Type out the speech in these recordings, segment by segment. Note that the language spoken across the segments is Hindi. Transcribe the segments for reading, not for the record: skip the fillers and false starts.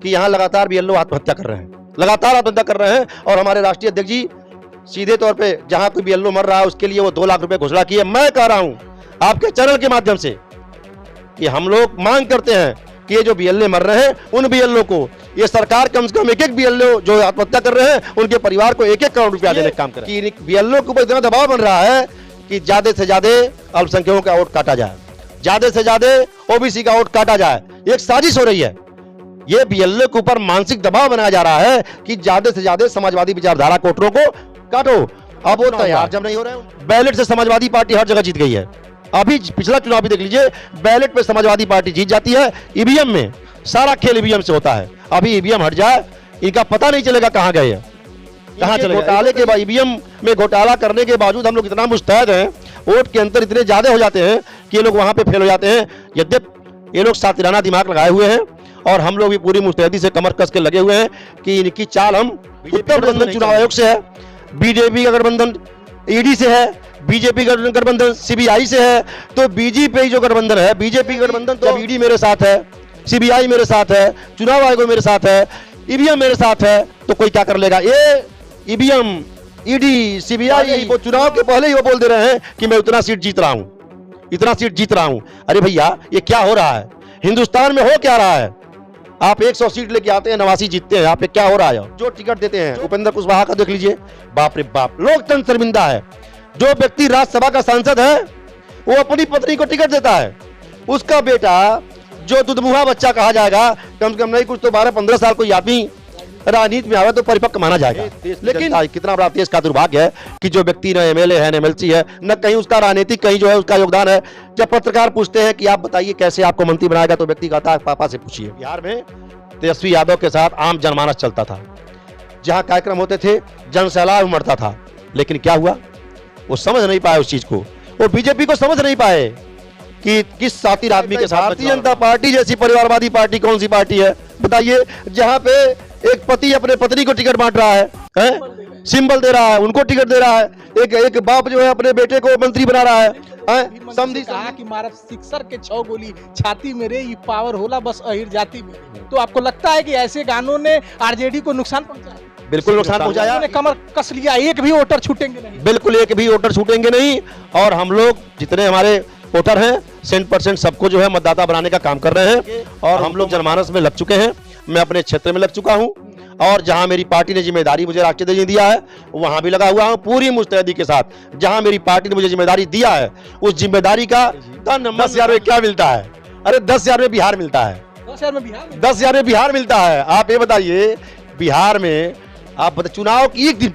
कि यहाँ लगातार बीएलओ आत्महत्या कर रहे हैं, लगातार आत्महत्या कर रहे हैं। और हमारे राष्ट्रीय अध्यक्ष जी सीधे तौर पे जहाँ कोई बीएलओ मर रहा है उसके लिए वो 2 लाख रुपए घोषणा की है। मैं कह रहा हूँ आपके चैनल के माध्यम से कि हम लोग मांग करते हैं कि ये जो बीएलओ मर रहे हैं उन बीएलओ को ये सरकार कम से कम एक बीएलओ जो आत्महत्या कर रहे हैं उनके परिवार को 1-1 करोड़ रुपया देने का काम करे। कि बीएलओ के ऊपर इतना दबाव बन रहा है कि ज्यादा से ज्यादा अल्पसंख्यकों का वोट काटा जाए, ज्यादा से ज्यादा ओबीसी का वोट काटा जाए। एक साजिश हो रही है। ये बीएलओ के ऊपर मानसिक दबाव बनाया जा रहा है कि ज्यादा से ज्यादा समाजवादी विचारधारा के वोटरों को काटो। अब वो तैयार जब नहीं हो रहे, बैलेट से समाजवादी पार्टी हर जगह जीत गई है। अभी पिछला चुनाव भी देख लीजिए, बैलेट पे समाजवादी पार्टी जीत जाती है, ईवीएम में सारा खेल ईवीएम से होता है। अभी ईवीएम हट जाए, इनका पता नहीं चलेगा कहां गए हैं, कहां चले। घोटाले के बाद ईवीएम में घोटाला करने के बावजूद हम लोग इतना मुस्तैद हैं, वोट के अंतर इतने ज्यादा हो जाते हैं कि ये लोग वहां पे फेल हो जाते हैं। यद्यपि ये लोग सातिराना दिमाग लगाए हुए हैं और हम लोग भी पूरी मुस्तैदी से कमर कस के लगे हुए हैं कि इनकी चाल हम उत्तर गठबंधन चुनाव आयोग से है, बीजेपी का गठबंधन ईडी से है, बीजेपी का गठबंधन सीबीआई से है। तो बीजेपी जो गठबंधन है, बीजेपी गठबंधन तो ईडी मेरे साथ है, सीबीआई मेरे साथ है, चुनाव आयोग मेरे साथ है, ईवीएम मेरे साथ है, तो कोई क्या कर लेगा। ये ईवीएम, ईडी, सीबीआई वो चुनाव के पहले ही वो बोल दे रहे हैं कि मैं उतना सीट जीत रहा हूं, इतना सीट जीत रहा हूं। अरे भैया ये क्या हो रहा है, हिंदुस्तान में हो क्या रहा है। आप 100 सीट लेके आते हैं, 89 जीतते हैं। यहाँ पे क्या हो रहा है। जो टिकट देते हैं उपेंद्र कुशवाहा का देख लीजिए, बाप रे बाप, लोकतंत्र शर्मिंदा है। जो व्यक्ति राज्यसभा का सांसद है वो अपनी पत्नी को टिकट देता है, उसका बेटा जो दुधमुहा बच्चा कहा जाएगा, कम से कम नहीं कुछ तो 12-15 साल कोई आदमी राजनीति में आवे तो परिपक्व माना जाएगा। लेकिन कितना बड़ा देश का दुर्भाग्य है कि जो व्यक्ति न एमएलए है, न एमएलसी है, न कहीं उसका राजनीतिक कहीं जो है उसका योगदान है। जब पत्रकार पूछते हैं कि आप बताइए कैसे आपको मंत्री बनाएगा, तो व्यक्ति कहता है पापा से पूछिए। बिहार में तेजस्वी यादव के साथ आम जनमानस चलता था, जहां कार्यक्रम होते थे जनसैलाब उमड़ता था। लेकिन क्या हुआ, वो समझ नहीं पाए उस चीज को, वो बीजेपी को समझ नहीं पाए कि किस साथी आदमी के साथ। भारतीय जनता पार्टी जैसी परिवारवादी पार्टी कौन सी पार्टी है बताइए, जहां पे एक पति अपने पत्नी को टिकट बांट रहा है, सिंबल दे रहा है, उनको टिकट दे रहा है। एक बाप जो है अपने बेटे को मंत्री बना रहा है। समझी कहा कि मारा सिक्सर के 6 गोली छाती मेरे, ये पावर होला बस अहिर जाति में। तो आपको लगता है कि ऐसे गानों ने आरजेडी को नुकसान पहुंचाया? बिल्कुल नुकसान पहुंचाया। कमर कस लिया, एक भी वोटर छूटेंगे नहीं, बिल्कुल एक भी वोटर छूटेंगे नहीं। और हम लोग जितने हमारे वोटर हैं 100% सबको जो है मतदाता बनाने का काम कर रहे हैं। और हम लोग जनमानस में लग चुके हैं, मैं अपने क्षेत्र में लग चुका हूं, और जहां मेरी पार्टी ने जिम्मेदारी मुझे राष्ट्रीय अध्यक्ष दिया है वहां भी लगा हुआ हूं पूरी मुस्तैदी के साथ। जहां मेरी पार्टी ने मुझे जिम्मेदारी दिया है उस जिम्मेदारी का 10,000 में क्या मिलता है। अरे 10,000 में बिहार मिलता है, 10,000 में बिहार, 10,000 में बिहार मिलता है। आप ये बताइए, बिहार में आप चुनाव की एक दिन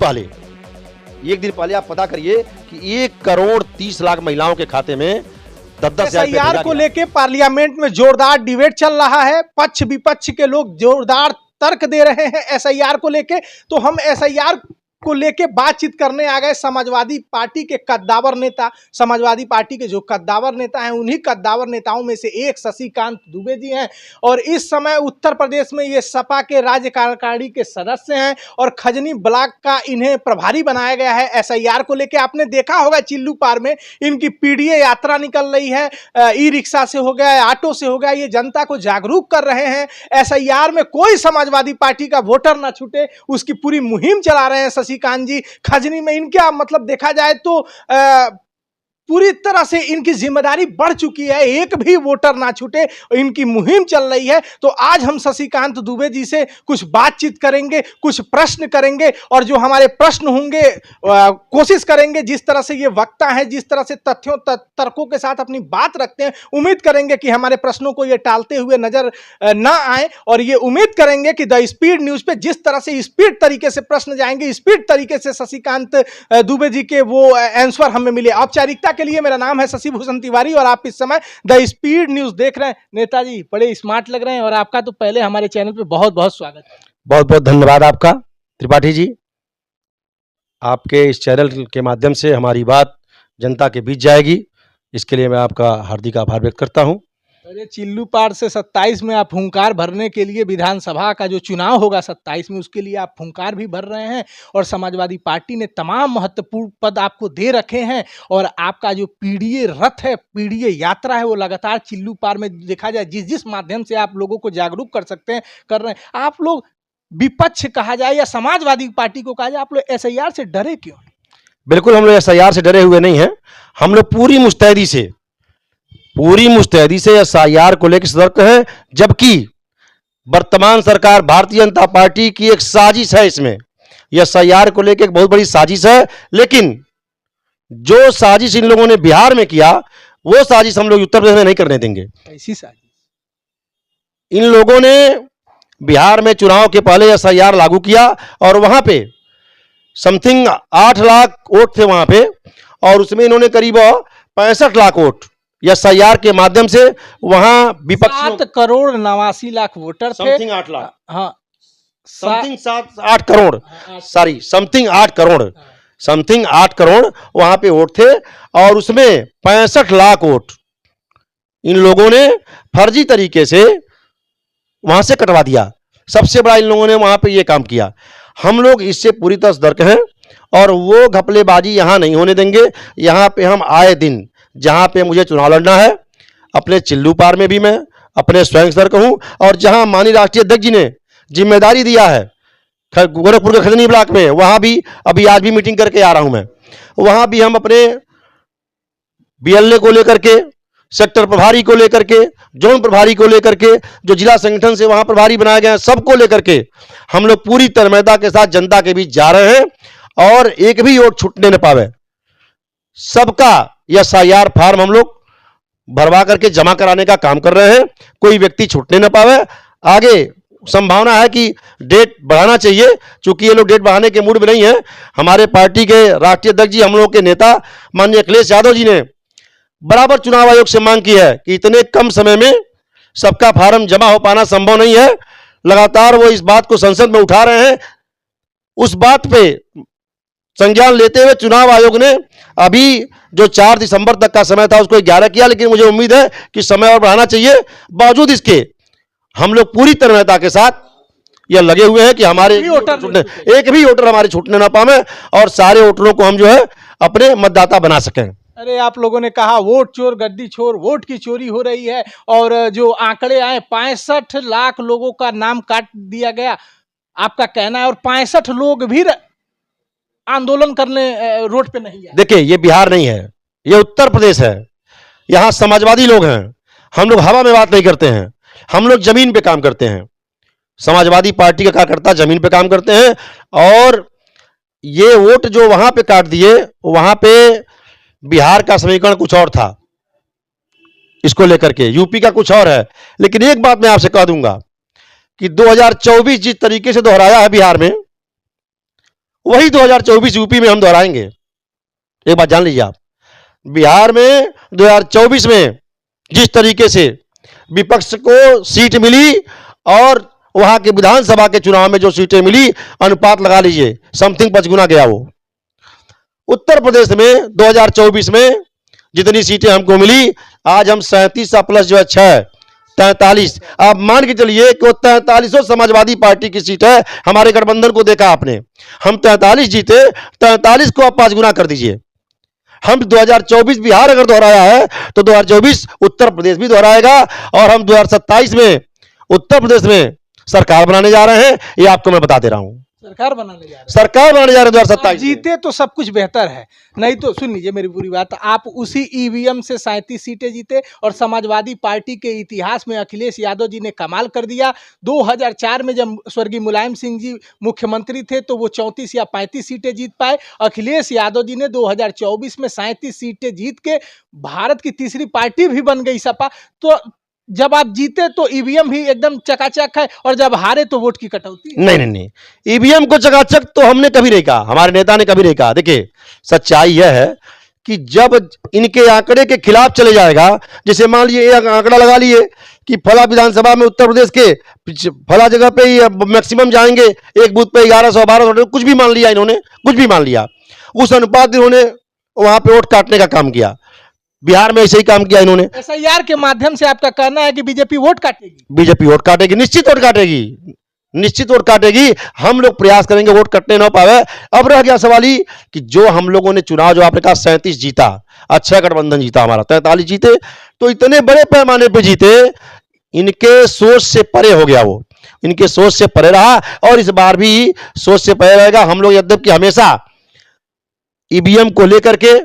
पहले आप पता करिए कि 1,30,00,000 महिलाओं के खाते में 10,000 एसआईआर को लेके पार्लियामेंट में जोरदार डिबेट चल रहा है। पक्ष विपक्ष के लोग जोरदार तर्क दे रहे हैं एसआईआर को लेके। तो हम एसआईआर को लेके बातचीत करने आ गए समाजवादी पार्टी के कद्दावर नेता, समाजवादी पार्टी के जो कद्दावर नेता हैं उन्हीं कद्दावर नेताओं में से एक शशिकांत दुबे जी हैं। और इस समय उत्तर प्रदेश में ये सपा के राज्य कार्यकारिणी के सदस्य हैं और खजनी ब्लॉक का इन्हें प्रभारी बनाया गया है। एसआईआर को लेके आपने देखा होगा चिल्लू पार में इनकी पीडीए यात्रा निकल रही है, ई रिक्शा से हो गया, ऑटो से हो गया, ये जनता को जागरूक कर रहे हैं। एसआईआर में कोई समाजवादी पार्टी का वोटर ना छूटे उसकी पूरी मुहिम चला रहे हैं शशिकांत जी। खजनी में इनका मतलब देखा जाए तो पूरी तरह से इनकी जिम्मेदारी बढ़ चुकी है, एक भी वोटर ना छूटे इनकी मुहिम चल रही है। तो आज हम शशिकांत दुबे जी से कुछ बातचीत करेंगे, कुछ प्रश्न करेंगे और जो हमारे प्रश्न होंगे कोशिश करेंगे, जिस तरह से ये वक्ता है, जिस तरह से तथ्यों तर्कों के साथ अपनी बात रखते हैं, उम्मीद करेंगे कि हमारे प्रश्नों को ये टालते हुए नजर ना आए। और ये उम्मीद करेंगे कि द स्पीड न्यूज पे जिस तरह से स्पीड तरीके से प्रश्न जाएंगे, स्पीड तरीके से शशिकांत दुबे जी के वो आंसर हमें मिले। औपचारिकता के लिए मेरा नाम है शशि भूषण तिवारी और आप इस समय द स्पीड न्यूज देख रहे हैं। नेताजी बड़े स्मार्ट लग रहे हैं और आपका तो पहले हमारे चैनल पे बहुत बहुत स्वागत है। बहुत बहुत धन्यवाद आपका त्रिपाठी जी। आपके इस चैनल के माध्यम से हमारी बात जनता के बीच जाएगी, इसके लिए मैं आपका हार्दिक आभार व्यक्त करता हूं। अरे चिल्लू पार से 27 में आप हुंकार भरने के लिए, विधानसभा का जो चुनाव होगा 27 में, उसके लिए आप हुंकार भी भर रहे हैं और समाजवादी पार्टी ने तमाम महत्वपूर्ण पद आपको दे रखे हैं और आपका जो पीडीए रथ है, पीडीए यात्रा है, वो लगातार चिल्लू पार में देखा जाए जिस जिस माध्यम से आप लोगों को जागरूक कर सकते हैं कर रहे हैं। आप लोग विपक्ष कहा जाए या समाजवादी पार्टी को कहा जाए, आप लोग एसआईआर से डरे क्यों? बिल्कुल हम लोग एसआईआर से डरे हुए नहीं हैं। हम लोग पूरी मुस्तैदी से एसआईआर को लेकर सतर्क है, जबकि वर्तमान सरकार भारतीय जनता पार्टी की एक साजिश है। इसमें एसआईआर को लेकर एक बहुत बड़ी साजिश है, लेकिन जो साजिश इन लोगों ने बिहार में किया, वो साजिश हम लोग उत्तर प्रदेश में नहीं करने देंगे। ऐसी साजिश इन लोगों ने बिहार में चुनाव के पहले एसआईआर लागू किया और वहां पे समथिंग 8 लाख वोट थे वहां पे, और उसमें इन्होंने करीब 65 लाख वोट एसआईआर के माध्यम से वहां विपक्षियों 7 करोड़ 89 लाख वोटर थे। समथिंग 8 लाख, हाँ something 8 crore, sorry something 8 crore वहां पे वोट थे, और उसमें 65 लाख वोट इन लोगों ने फर्जी तरीके से वहां से कटवा दिया। सबसे बड़ा इन लोगों ने वहां पे ये काम किया। हम लोग इससे पूरी तरह सतर्क हैं और वो घपलेबाजी यहां नहीं होने देंगे। यहां पे हम आए दिन जहां पे मुझे चुनाव लड़ना है, अपने चिल्लू पार में भी मैं अपने स्वयं सतर्क हूं, और जहां माननीय राष्ट्रीय अध्यक्ष जी ने जिम्मेदारी दिया है गोरखपुर के खजनी ब्लॉक में, वहां भी अभी आज भी मीटिंग करके आ रहा हूं मैं। वहां भी हम अपने बीएलए को लेकर के, सेक्टर प्रभारी को लेकर के, जोन प्रभारी को लेकर के, जो जिला संगठन से वहां प्रभारी बनाए गए हैं, सबको लेकर के हम लोग पूरी तन्मयता के साथ जनता के बीच जा रहे हैं, और एक भी वोट छूटने न पावे। सबका एसआईआर फॉर्म हम लोग भरवा करके जमा कराने का काम कर रहे हैं, कोई व्यक्ति छूटने न पावे। आगे संभावना है कि डेट बढ़ाना चाहिए, क्योंकि ये लोग डेट बढ़ाने के मूड में नहीं है। हमारे पार्टी के राष्ट्रीय अध्यक्ष जी, हम लोग के नेता माननीय अखिलेश यादव जी ने बराबर चुनाव आयोग से मांग की है कि इतने कम समय में सबका फार्म जमा हो पाना संभव नहीं है। लगातार वो इस बात को संसद में उठा रहे हैं। उस बात पे संज्ञान लेते हुए चुनाव आयोग ने अभी जो 4 दिसंबर तक का समय था उसको 11 किया, लेकिन मुझे उम्मीद है कि समय और बढ़ाना चाहिए। बावजूद इसके हम लोग पूरी तन्मयता के साथ यह लगे हुए हैं कि हमारे एक भी वोटर हमारे छूटने ना पाए और सारे वोटरों को हम जो है अपने मतदाता बना सकें। अरे आप लोगों ने कहा वोट चोर गद्दी चोर, वोट की चोरी हो रही है, और जो आंकड़े आए 65 लाख लोगों का नाम काट दिया गया, आपका कहना है, और 65 लोग भी आंदोलन करने रोड पे नहीं है। देखिए ये बिहार नहीं है, ये उत्तर प्रदेश है। यहाँ समाजवादी लोग हैं। हम लोग हवा में बात नहीं करते हैं, हम लोग जमीन पे काम करते हैं। समाजवादी पार्टी का कार्यकर्ता जमीन पे काम करते हैं, और ये वोट जो वहां पे काट दिए, वहां पे बिहार का समीकरण कुछ और था, इसको लेकर के यूपी का कुछ और है। लेकिन एक बात मैं आपसे कह दूंगा कि 2024 जिस तरीके से दोहराया है बिहार में, वही 2024 यूपी में हम दोहराएंगे। एक बात जान लीजिए आप, बिहार में 2024 में जिस तरीके से विपक्ष को सीट मिली और वहां के विधानसभा के चुनाव में जो सीटें मिली, अनुपात लगा लीजिए, समथिंग 5 गुना गया वो। उत्तर प्रदेश में 2024 में जितनी सीटें हमको मिली, आज हम 37 प्लस जो है 6 43, आप मान के चलिए कि 43 समाजवादी पार्टी की सीट है। हमारे गठबंधन को देखा आपने, हम 43 जीते, 43 को आप 5 गुना कर दीजिए। हम 2024 बिहार अगर दोहराया है तो 2024 उत्तर प्रदेश भी दोहराएगा, और हम 2027 में उत्तर प्रदेश में सरकार बनाने जा रहे हैं। ये आपको मैं बता दे रहा हूं, सरकार बनाने जा रहे हैं, सरकार बनाने जा रहे हैं 2027। जीते तो सब कुछ बेहतर है, नहीं तो सुन लीजिए मेरी पूरी बात, आप उसी ईवीएम से 37 सीटें जीते, और समाजवादी पार्टी के इतिहास में अखिलेश यादव जी ने कमाल कर दिया। 2004 में जब स्वर्गीय मुलायम सिंह जी मुख्यमंत्री थे तो वो 34 या 35 सीटें जीत पाए। अखिलेश यादव जी ने 2024 में 37 सीटें जीत के भारत की तीसरी पार्टी भी बन गई सपा। तो जब आप जीते तो ईवीएम भी एकदम चकाचक है, और जब हारे तो वोट की कटौती। नहीं, ईवीएम को चकाचक तो हमने कभी नहीं कहा, हमारे नेता ने कभी नहीं कहा। देखिए सच्चाई यह है कि जब इनके आंकड़े के खिलाफ चले जाएगा, जैसे मान लीजिए एक आंकड़ा लगा लिए कि फला विधानसभा में उत्तर प्रदेश के फला जगह पे ही मैक्सिमम जाएंगे, एक बूथ पे 1100 1200, कुछ भी मान लिया इन्होंने, कुछ भी मान लिया, उस अनुपात इन्होंने वहां पे वोट काटने का काम किया। बिहार में ऐसे ही काम किया इन्होंने। एसआईआर के माध्यम से आपका कहना है कि बीजेपी वोट काटेगी? बीजेपी वोट काटेगी, निश्चित वोट काटेगी, निश्चित वोट काटेगी। हम लोग प्रयास करेंगे वोट कटने ना पावे। अब रह गया सवाल ही कि जो हम लोगों ने चुनाव, जो आपने कहा 37 जीता, अच्छा गठबंधन जीता हमारा, 43 जीते, तो इतने बड़े पैमाने पे जीते, इनके सोच से परे हो गया वो, इनके सोच से परे रहा और इस बार भी सोच से परे रहेगा। हम लोग यद्यपि हमेशा ईवीएम को लेकर के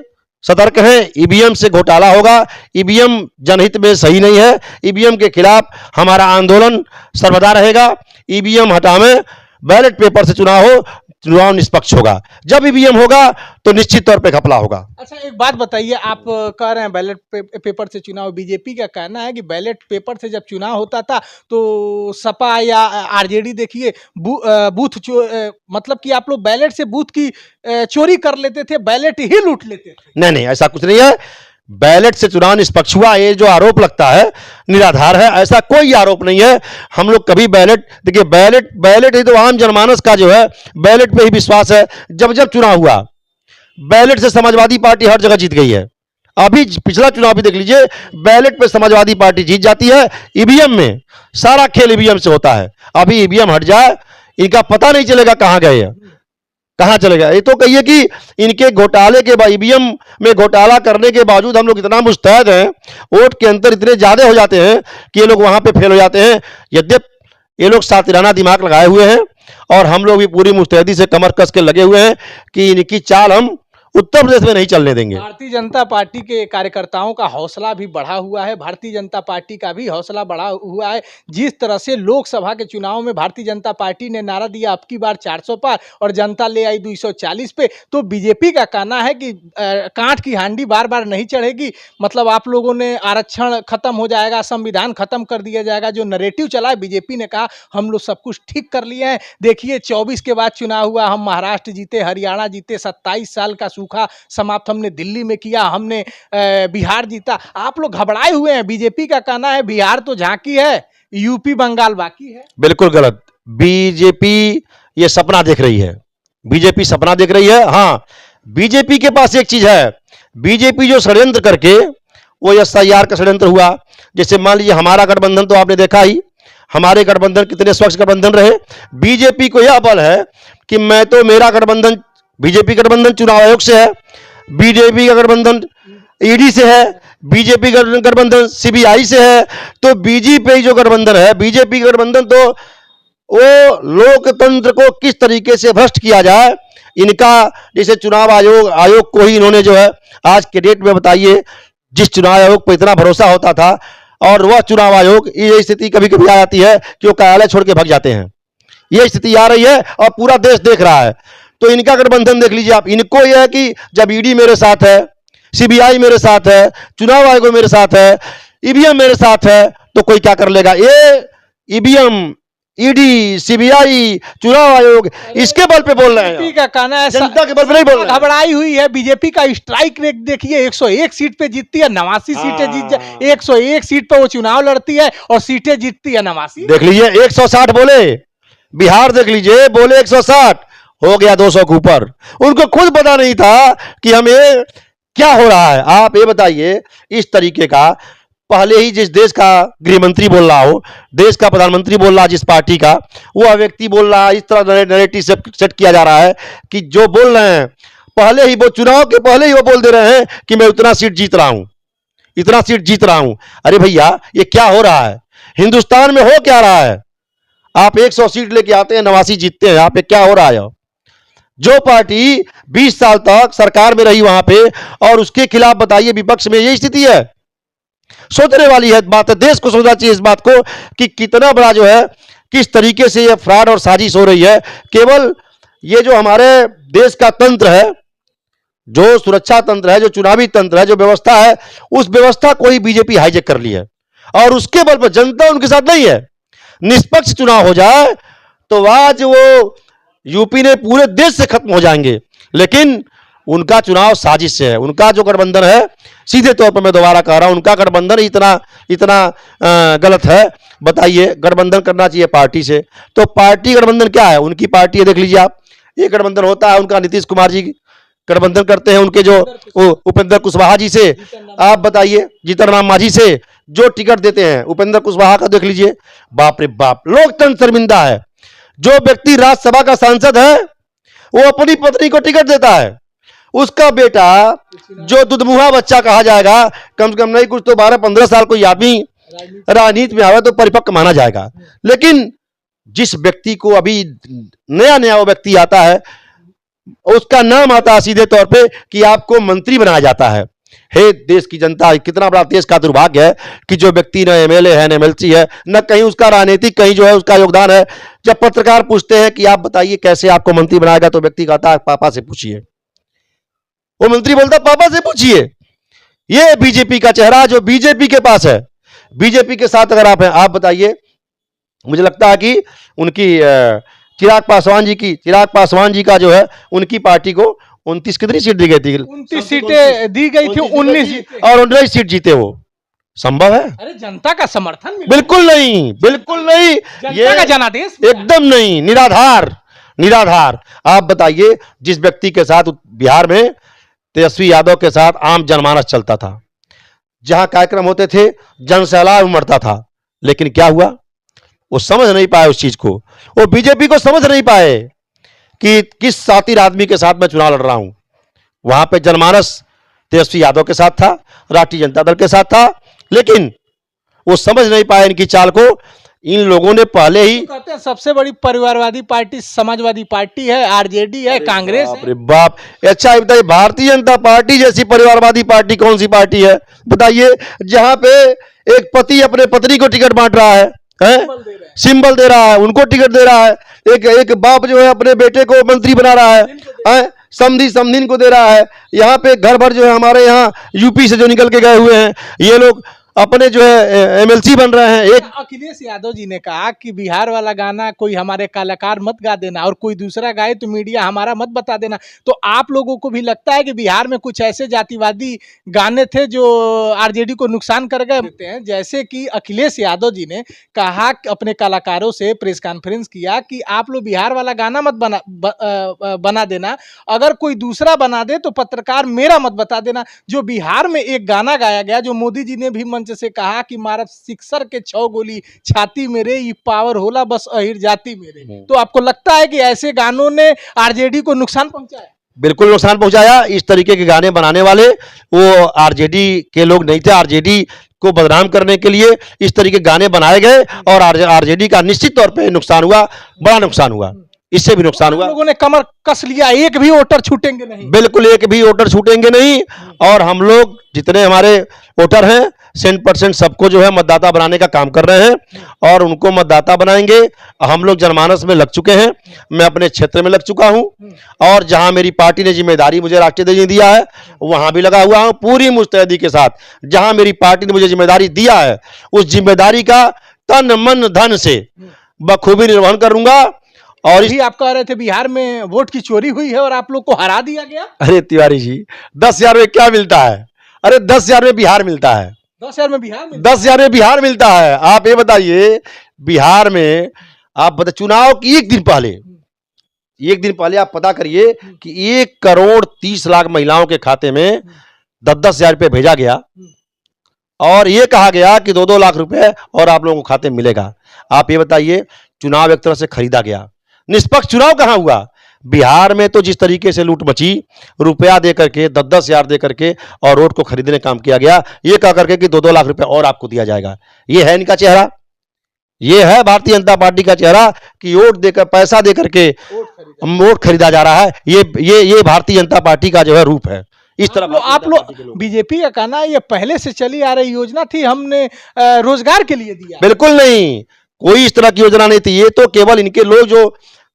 सतर्क हैं, ईवीएम से घोटाला होगा, ईवीएम जनहित में सही नहीं है, ईवीएम के खिलाफ हमारा आंदोलन सर्वदा रहेगा। ईवीएम हटावें, बैलेट पेपर से चुनाव हो, चुनाव निष्पक्ष होगा। जब ईवीएम होगा तो निश्चित तौर पे घपला होगा। अच्छा, एक बात बताइए, आप कह रहे हैं बैलेट पेपर से चुनाव, बीजेपी का कहना है कि बैलेट पेपर से जब चुनाव होता था तो सपा या आरजेडी देखिए मतलब कि आप लोग बैलेट से बूथ की चोरी कर लेते थे, बैलेट ही लूट लेते थे। नहीं नहीं, ऐसा कुछ नहीं है। बैलेट से चुनाव निष्पक्ष हुआ, ये जो आरोप लगता है निराधार है, ऐसा कोई आरोप नहीं है। हम लोग कभी बैलेट, देखिए बैलेट ही तो आम जनमानस का जो है बैलेट पे ही विश्वास है। जब जब चुनाव हुआ बैलेट से समाजवादी पार्टी हर जगह जीत गई है। अभी पिछला चुनाव भी देख लीजिए, बैलेट पे समाजवादी पार्टी जीत जाती है, ईवीएम में सारा खेल ईवीएम से होता है। अभी ईवीएम हट जाए, इनका पता नहीं चलेगा कहां गए हैं, कहां चले गए। ये तो कहिए कि इनके घोटाले के बाद, ईवीएम में घोटाला करने के बावजूद हम लोग इतना मुस्तैद हैं, वोट के अंतर इतने ज्यादा हो जाते हैं कि ये लोग वहां पे फेल हो जाते हैं। यद्यपि ये लोग सातिराना दिमाग लगाए हुए हैं और हम लोग भी पूरी मुस्तैदी से कमर कस के लगे हुए हैं कि इनकी चाल हम उत्तर प्रदेश में नहीं चलने देंगे। भारतीय जनता पार्टी के कार्यकर्ताओं का हौसला भी बढ़ा हुआ है, भारतीय जनता पार्टी का भी हौसला बढ़ा हुआ है। जिस तरह से लोकसभा के चुनाव में भारतीय जनता पार्टी ने नारा दिया अब की बार 400 पार और जनता ले आई 240 पे, तो बीजेपी का कहना है कि कांट की हांडी बार बार नहीं चढ़ेगी। मतलब आप लोगों ने आरक्षण खत्म हो जाएगा, संविधान खत्म कर दिया जाएगा, जो नरेटिव चला है, बीजेपी ने कहा हम लोग सब कुछ ठीक कर लिए हैं। देखिए 24 के बाद चुनाव हुआ, हम महाराष्ट्र जीते, हरियाणा जीते, 27 साल का सूखा समाप्त हमने दिल्ली में किया, हमने बिहार जीता। आप लोग घबराए हुए हैं। बीजेपी का कहना है बिहार तो झांकी है, यूपी बंगाल बाकी है। बिल्कुल गलत। बीजेपी ये सपना देख रही है, बीजेपी सपना देख रही है। हाँ, बीजेपी के पास एक चीज है, बीजेपी जो षड्यंत्र करके, वो एसआईआर का षड्यंत्र हुआ। जैसे मान लीजिए हमारा गठबंधन तो आपने देखा ही, हमारे गठबंधन कितने स्वच्छ गठबंधन रहे। बीजेपी को यह बल है कि मैं तो, मेरा गठबंधन, बीजेपी गठबंधन चुनाव आयोग से है, बीजेपी का गठबंधन ईडी से है, बीजेपी का गठबंधन सीबीआई से है। तो बीजेपी जो गठबंधन है, बीजेपी गठबंधन, तो वो लोकतंत्र को किस तरीके से भ्रष्ट किया जाए, इनका, जैसे चुनाव आयोग को ही इन्होंने जो है आज के डेट में, बताइए, जिस चुनाव आयोग पर इतना भरोसा होता था, और वह चुनाव आयोग, ये स्थिति कभी कभी आ जाती है कि वो कार्यालय छोड़ के भाग जाते हैं। ये स्थिति आ रही है और पूरा देश देख रहा है। तो इनका गठबंधन देख लीजिए आप। इनको यह है कि जब ईडी मेरे साथ है, सीबीआई मेरे साथ है, चुनाव आयोग मेरे साथ है, ईवीएम मेरे साथ है, तो कोई क्या कर लेगा। ये ईवीएम, ईडी, सीबीआई, चुनाव आयोग, इसके बल पे बोल रहे हैं। बीजेपी का कहना है जनता के बल पे नहीं बोल रहे हैं। घबराई हुई है। बीजेपी का स्ट्राइक रेट देखिए, 101 सीट पे जीतती है, 89 सीटें जीत जाए, 101 सीट पे वो चुनाव लड़ती है और सीटें जीतती है 89। देख लीजिए 160 बोले, बिहार देख लीजिए, बोले 160, हो गया 200 के ऊपर। उनको खुद पता नहीं था कि हमें क्या हो रहा है। आप ये बताइए, इस तरीके का पहले ही जिस देश का गृह मंत्री बोल रहा हो, देश का प्रधानमंत्री बोल रहा, जिस पार्टी का, वो व्यक्ति बोल रहा, इस तरह नैरेटिव सेट किया जा रहा है कि जो बोल रहे हैं पहले ही, वो चुनाव के पहले ही वो बोल दे रहे हैं कि मैं उतना सीट जीत रहा हूं, इतना सीट जीत रहा हूं। अरे भैया, ये क्या हो रहा है? हिंदुस्तान में हो क्या रहा है? आप 100 सीट लेके आते हैं, 89 जीतते हैं। यहाँ पे क्या हो रहा है? जो पार्टी 20 साल तक सरकार में रही वहां पे, और उसके खिलाफ बताइए विपक्ष में यही स्थिति है। सोचने वाली है बात है, देश को सोचना चाहिए इस बात को कि कितना बड़ा जो है, किस तरीके से ये फ्रॉड और साजिश हो रही है। केवल ये जो हमारे देश का तंत्र है, जो सुरक्षा तंत्र है, जो चुनावी तंत्र है, जो व्यवस्था है, उस व्यवस्था को ही बीजेपी हाईजेक कर ली है और उसके बल पर जनता उनके साथ नहीं है। निष्पक्ष चुनाव हो जाए तो आज वो यूपी ने पूरे देश से खत्म हो जाएंगे, लेकिन उनका चुनाव साजिश से है। उनका जो गठबंधन है, सीधे तौर पर मैं दोबारा कह रहा हूं, उनका गठबंधन इतना गलत है। बताइए, गठबंधन करना चाहिए पार्टी से, तो पार्टी गठबंधन क्या है? उनकी पार्टी है, देख लीजिए आप, ये गठबंधन होता है उनका नीतीश कुमार जी गठबंधन करते हैं उनके जो उपेंद्र कुशवाहा जी से, आप बताइए जीतन राम मांझी से जो टिकट देते हैं, उपेंद्र कुशवाहा का देख लीजिए, बाप रे बाप, लोकतंत्र शर्मिंदा है। जो व्यक्ति राज्यसभा का सांसद है वो अपनी पत्नी को टिकट देता है, उसका बेटा जो दुधमुहा बच्चा कहा जाएगा, कम से कम नहीं कुछ तो 12-15 साल कोई आदमी राजनीति में आवे तो परिपक्व माना जाएगा। लेकिन जिस व्यक्ति को अभी नया नया वो व्यक्ति आता है, उसका नाम आता है सीधे तौर पे कि आपको मंत्री बनाया जाता है। हे देश की जनता, कितना बड़ा देश का दुर्भाग्य है कि जो व्यक्ति न एमएलए है न एमएलसी है, न कहीं उसका राजनीतिक कहीं जो है उसका योगदान है। जब पत्रकार पूछते हैं कि आप बताइए कैसे आपको मंत्री बनाएगा, तो व्यक्ति कहता है पापा से पूछिए। वो मंत्री बोलता पापा से पूछिए। ये बीजेपी का चेहरा जो बीजेपी के पास है, बीजेपी के साथ अगर आप हैं, आप बताइए। मुझे लगता है कि उनकी चिराग पासवान जी का जो है, उनकी पार्टी को 29 कितनी सीट दी गई थी? 29 सीटें दी गई थी, 19 और 19 सीट जीते। वो संभव है? अरे जनता का समर्थन बिल्कुल नहीं, बिल्कुल नहीं, जनता का जनादेश एकदम नहीं, निराधार। आप बताइए, जिस व्यक्ति के साथ बिहार में तेजस्वी यादव के साथ आम जनमानस चलता था, जहां कार्यक्रम होते थे जन सैलाब उमड़ता था, लेकिन क्या हुआ? वो समझ नहीं पाए उस चीज को, वो बीजेपी को समझ नहीं पाए कि किस सातिर आदमी के साथ मैं चुनाव लड़ रहा हूं। वहां पे जनमानस तेजस्वी यादव के साथ था, राष्ट्रीय जनता दल के साथ था, लेकिन वो समझ नहीं पाए इनकी चाल को। इन लोगों ने पहले ही तो कहते हैं सबसे बड़ी परिवारवादी पार्टी समाजवादी पार्टी है, आरजेडी है, कांग्रेस है। अरे बाप, अच्छा ये बताइए, भारतीय जनता पार्टी जैसी परिवारवादी पार्टी कौन सी पार्टी है बताइए, जहां पे एक पति अपने पत्नी को टिकट बांट रहा है, सिंबल दे रहा है, उनको टिकट दे रहा है। एक बाप जो है अपने बेटे को मंत्री बना रहा है, समधिन को दे रहा है। यहाँ पे घर भर जो है हमारे यहाँ यूपी से जो निकल के गए हुए हैं, ये लोग अपने जो है एमएलसी बन रहे हैं। एक अखिलेश यादव जी ने कहा कि बिहार वाला गाना कोई हमारे कलाकार मत गा देना, और कोई दूसरा गाए तो मीडिया हमारा मत बता देना। तो आप लोगों को भी लगता है कि बिहार में कुछ ऐसे जातिवादी गाने थे जो आरजेडी को नुकसान कर गए? जैसे कि अखिलेश यादव जी ने कहा अपने कलाकारों से, प्रेस कॉन्फ्रेंस किया कि आप लोग बिहार वाला गाना मत बना देना, अगर कोई दूसरा बना दे तो पत्रकार मेरा मत बता देना। जो बिहार में एक गाना गाया गया, जो मोदी जी ने भी से कहा कि मारब सिक्सर के 6 गोली छाती मेरे, ये पावर होला बस अहिर जाति मेरे। तो आपको लगता है कि ऐसे गानों ने आरजेडी को नुकसान पहुंचाया? बिल्कुल नुकसान पहुंचाया। इस तरीके के गाने बनाने वाले वो आरजेडी के लोग नहीं थे। आरजेडी को बदनाम करने के लिए इस तरीके गाने बनाए गए और आरजेडी का निश्चित तौर पे नुकसान हुआ, बड़ा नुकसान हुआ। इससे भी नुकसान हुआ, लोगों ने कमर कस लिया, एक भी वोटर छूटेंगे नहीं, बिल्कुल एक भी वोटर छूटेंगे नहीं। और हम लोग जितने हमारे वोटर हैं 100% सबको जो है मतदाता बनाने का काम कर रहे हैं और उनको मतदाता बनाएंगे। हम लोग जनमानस में लग चुके हैं, मैं अपने क्षेत्र में लग चुका हूं और जहां मेरी पार्टी ने जिम्मेदारी मुझे राष्ट्रीय अध्यक्ष ने दिया है वहां भी लगा हुआ हूं पूरी मुस्तैदी के साथ। जहां मेरी पार्टी ने मुझे जिम्मेदारी दिया है उस जिम्मेदारी का तन मन धन से बखूबी निर्वहन करूंगा। और भी आप कह रहे थे बिहार में वोट की चोरी हुई है और आप लोग को हरा दिया गया। अरे तिवारी जी, 10,000 में क्या मिलता है? अरे 10,000 में बिहार मिलता है, 10,000 में बिहार में 10,000 में बिहार मिलता है। आप ये बताइए, बिहार में आप बता, चुनाव की एक दिन पहले आप पता करिए कि 1,30,00,000 महिलाओं के खाते में 10,000 रुपये भेजा गया और ये कहा गया कि 2-2 लाख रुपए और आप लोगों को खाते में मिलेगा। आप ये बताइए, चुनाव एक तरह से खरीदा गया, निष्पक्ष चुनाव कहां हुआ? बिहार में तो जिस तरीके से लूट मची, रुपया दे करके 10,000 दे करके और वोट को खरीदने काम किया गया, ये कह करके कि 2-2 लाख रुपए और आपको दिया जाएगा। ये है इनका चेहरा, ये है भारतीय जनता पार्टी का चेहरा कि वोट देकर, पैसा दे करके वोट खरीदा जा रहा है। ये भारतीय जनता पार्टी का जो है रूप है। इस तरह आप लोग बीजेपी का कहना है ये पहले से चली आ रही योजना थी, हमने रोजगार के लिए दिया। बिल्कुल नहीं, कोई इस तरह की योजना नहीं थी। ये तो केवल इनके लोग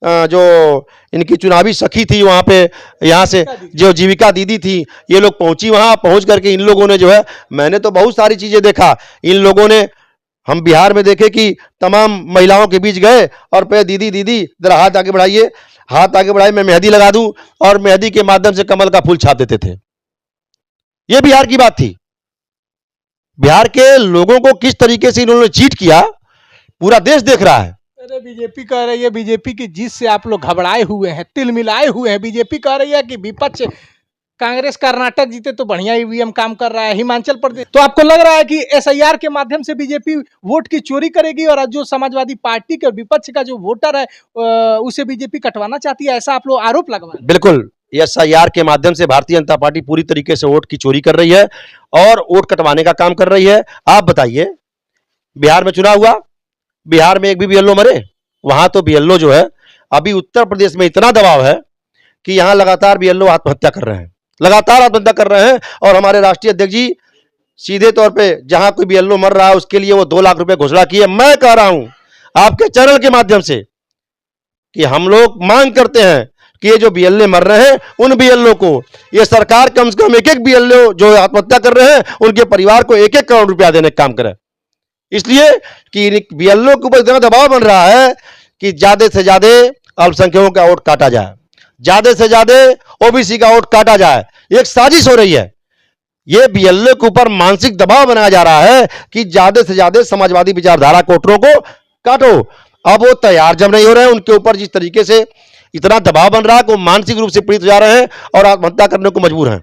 जो इनकी चुनावी सखी थी वहां पे, यहाँ से जो जीविका दीदी थी, ये लोग पहुंची, वहां पहुंच करके इन लोगों ने जो है, मैंने तो बहुत सारी चीजें देखा, इन लोगों ने, हम बिहार में देखे कि तमाम महिलाओं के बीच गए और पे दीदी जरा हाथ आगे बढ़ाइए, हाथ आगे बढ़ाइए, मैं मेहंदी लगा दूं, और मेहंदी के माध्यम से कमल का फूल छाप देते थे। ये बिहार की बात थी। बिहार के लोगों को किस तरीके से इन्होंने चीट किया पूरा देश देख रहा है। अरे बीजेपी कह रही है, बीजेपी की जीत से आप लोग घबराए हुए हैं, तिल मिलाए हुए हैं। बीजेपी कह रही है कि विपक्ष कांग्रेस कर्नाटक जीते तो बढ़िया ईवीएम काम कर रहा है, हिमाचल प्रदेश तो आपको लग रहा है कि एसआईआर के माध्यम से बीजेपी वोट की चोरी करेगी और जो समाजवादी पार्टी के विपक्ष का जो वोटर है उसे बीजेपी कटवाना चाहती है, ऐसा आप लोग आरोप लगवा रहे हैं? बिल्कुल, एसआईआर के माध्यम से भारतीय जनता पार्टी पूरी तरीके से वोट की चोरी कर रही है और वोट कटवाने का काम कर रही है। आप बताइए, बिहार में चुनाव हुआ, बिहार में एक भी बीएलओ मरे? वहां तो बीएलओ जो है, अभी उत्तर प्रदेश में इतना दबाव है कि यहां लगातार बीएलओ आत्महत्या कर रहे हैं, लगातार आत्महत्या कर रहे हैं। और हमारे राष्ट्रीय अध्यक्ष जी सीधे तौर पे जहां कोई बीएलओ मर रहा है उसके लिए वो 2 लाख रुपए घोषणा की है। मैं कह रहा हूं आपके चैनल के माध्यम से कि हम लोग मांग करते हैं कि ये जो बीएलओ मर रहे हैं उन बीएलओ को ये सरकार कम से कम एक बीएलओ जो आत्महत्या कर रहे हैं उनके परिवार को 1-1 करोड़ रुपया देने का काम करे, इसलिए कि बीएलओ के ऊपर इतना दबाव बन रहा है कि ज्यादा से ज्यादा अल्पसंख्यकों का वोट काटा जाए, ज्यादा से ज्यादा ओबीसी का वोट काटा जाए। एक साजिश हो रही है, ये बीएलओ के ऊपर मानसिक दबाव बनाया जा रहा है कि ज्यादा से ज्यादा समाजवादी विचारधारा के वोटरों को काटो। अब वो तैयार जब नहीं हो रहे हैं, उनके ऊपर जिस तरीके से इतना दबाव बन रहा है कि वो मानसिक रूप से पीड़ित हो जा रहे हैं और आत्महत्या करने को मजबूर हैं।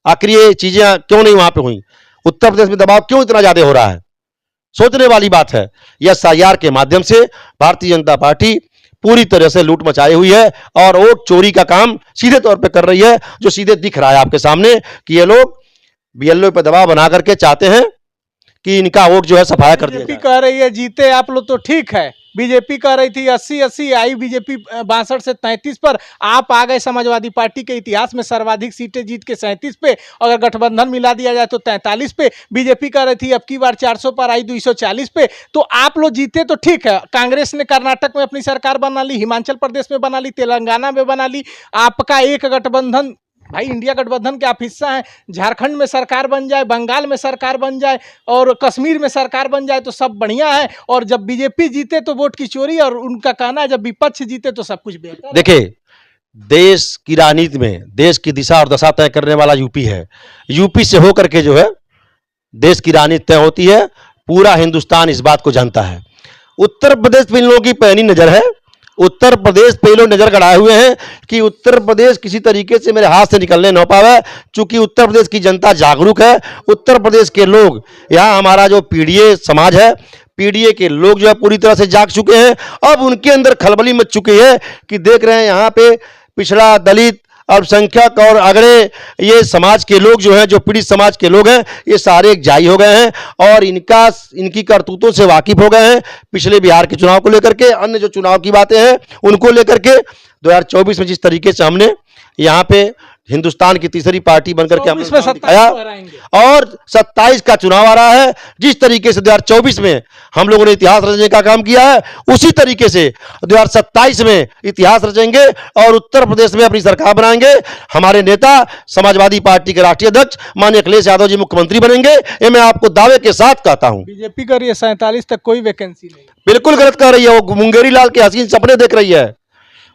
आखिर ये चीजें क्यों नहीं वहां पे हुई? उत्तर प्रदेश में दबाव क्यों इतना ज्यादा हो रहा है? सोचने वाली बात है। यह एसआईआर के माध्यम से भारतीय जनता पार्टी पूरी तरह से लूट मचाई हुई है और वोट चोरी का काम सीधे तौर पे कर रही है, जो सीधे दिख रहा है आपके सामने कि ये लोग बीएलओ पे दबाव बना करके चाहते हैं कि इनका वोट जो है सफाया कर दिया बीजेपी कह रही है जीते आप लोग तो ठीक है, बीजेपी कह रही थी 80-80 आई बीजेपी 62 से 33 पर, आप आ गए समाजवादी पार्टी के इतिहास में सर्वाधिक सीटें जीत के 37 पे, अगर गठबंधन मिला दिया जाए तो 43 पे, बीजेपी कह रही थी अब की बार 400 पर आई 240 पे, तो आप लोग जीते तो ठीक है। कांग्रेस ने कर्नाटक में अपनी सरकार बना ली, हिमाचल प्रदेश में बना ली, तेलंगाना में बना ली, आपका एक गठबंधन भाई इंडिया गठबंधन के आप हिस्सा हैं, झारखंड में सरकार बन जाए, बंगाल में सरकार बन जाए और कश्मीर में सरकार बन जाए तो सब बढ़िया है, और जब बीजेपी जीते तो वोट की चोरी, और उनका कहना है जब विपक्ष जीते तो सब कुछ बेहतर। देखिए, देश की राजनीति में देश की दिशा और दशा तय करने वाला यूपी है। यूपी से होकर के जो है देश की राजनीति तय होती है, पूरा हिंदुस्तान इस बात को जानता है। उत्तर प्रदेश पे इन लोगों की पैनी नजर है, उत्तर प्रदेश पे लोग नजर गड़ाए हुए हैं कि उत्तर प्रदेश किसी तरीके से मेरे हाथ से निकलने न पावे, चूंकि उत्तर प्रदेश की जनता जागरूक है। उत्तर प्रदेश के लोग, यहाँ हमारा जो पीडीए समाज है, पीडीए के लोग जो है पूरी तरह से जाग चुके हैं। अब उनके अंदर खलबली मच चुकी है कि देख रहे हैं यहाँ पे पिछड़ा, दलित, अल्पसंख्यक और अगड़े ये समाज के लोग जो हैं, जो पीड़ित समाज के लोग हैं, ये सारे एक जाई हो गए हैं और इनकी करतूतों से वाकिफ हो गए हैं। पिछले बिहार के चुनाव को लेकर के, अन्य जो चुनाव की बातें हैं उनको लेकर के 2024 में जिस तरीके से हमने यहाँ पे हिंदुस्तान की तीसरी पार्टी बनकर के हमने दिखाया, और 27 का चुनाव आ रहा है, जिस तरीके से 2024 में हम लोगों ने इतिहास रचने का काम किया है, उसी तरीके से 2027 में इतिहास रचेंगे और उत्तर प्रदेश में अपनी सरकार बनाएंगे। हमारे नेता समाजवादी पार्टी के राष्ट्रीय अध्यक्ष माननीय अखिलेश यादव जी मुख्यमंत्री बनेंगे, ये मैं आपको दावे के साथ कहता हूं। बीजेपी कर रही है 47 तक कोई वैकेंसी नहीं, बिल्कुल गलत कर रही है। वो मुंगेरी लाल के हसीन सपने देख रही है,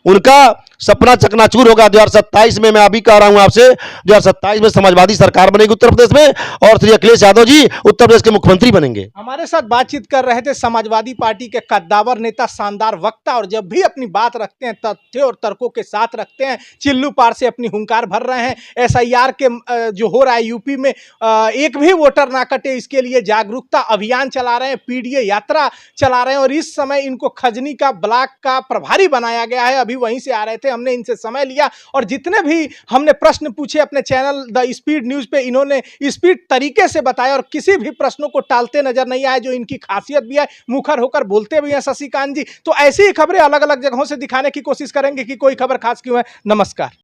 उनका सपना चकनाचूर होगा 2027 में। मैं अभी कह रहा हूं आपसे, 2027 में समाजवादी सरकार बनेगी उत्तर प्रदेश में और श्री अखिलेश यादव जी उत्तर प्रदेश के मुख्यमंत्री बनेंगे। हमारे साथ बातचीत कर रहे थे समाजवादी पार्टी के कद्दावर नेता, शानदार वक्ता, और जब भी अपनी बात रखते हैं तथ्य और तर्कों के साथ रखते हैं, चिल्लू पार से अपनी हुंकार भर रहे हैं। एसआईआर के जो हो रहा है यूपी में, एक भी वोटर ना कटे इसके लिए जागरूकता अभियान चला रहे हैं, पीडीए यात्रा चला रहे हैं, और इस समय इनको खजनी का ब्लॉक का प्रभारी बनाया गया है। अभी वहीं से आ रहे थे, हमने इनसे समय लिया और जितने भी हमने प्रश्न पूछे अपने चैनल द स्पीड न्यूज पे, इन्होंने स्पीड तरीके से बताया और किसी भी प्रश्नों को टालते नजर नहीं आए, जो इनकी खासियत भी है। मुखर होकर बोलते भी हैं शशिकांत जी। तो ऐसी ही खबरें अलग अलग जगहों से दिखाने की कोशिश करेंगे कि कोई खबर खास क्यों है। नमस्कार।